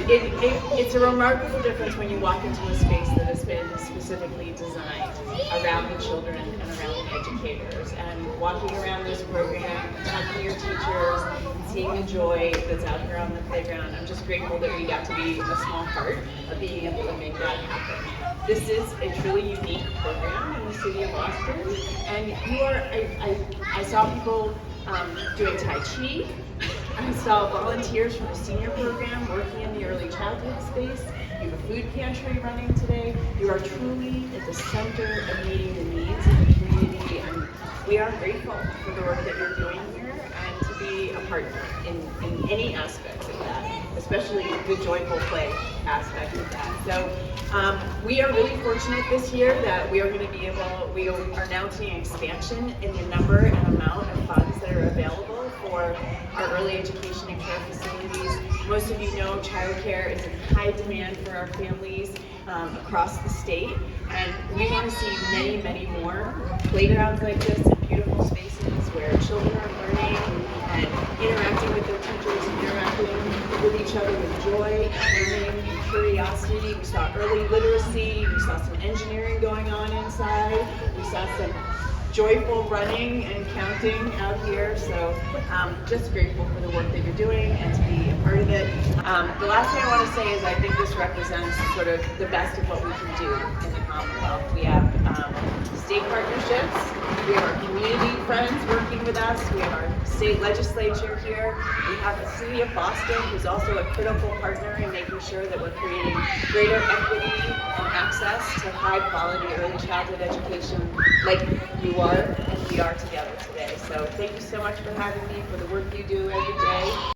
It's a remarkable difference when you walk into a space that has been specifically designed around the children and around the educators. And walking around this program, talking to your teachers, and seeing the joy that's out here on the playground, I'm just grateful that we got to be a small part of being able to make that happen. This is a truly unique program in the city of Austin, and I saw people doing Tai Chi. I saw volunteers from the senior program working in the early childhood space. You have a food pantry running today. You are truly at the center of meeting the needs of the community, and we are grateful for the work that you're doing here and to be a partner in any aspect of that, especially the joyful play aspect of that. So we are really fortunate this year that we are announcing an expansion in the number and amount of funds that are available for our early education and care facilities. Most of you know childcare is in high demand for our families across the state, and we want to see many, many more playgrounds like this and beautiful spaces where children are learning and interacting with their teachers and interacting with each other with joy and learning and curiosity. We saw early literacy, we saw some engineering going on inside, we saw some joyful running and counting out here, so just grateful for the work that you're doing and to be a part of it. The last thing I want to say is I think this represents sort of the best of what we can do in the Commonwealth. We have state partnerships, we have our community friends working with us, we have our state legislature here, we have the city of Boston, who's also a critical partner in making sure that we're creating greater equity and access to high quality early childhood education like you are and we are together today. So thank you so much for having me, for the work you do every day.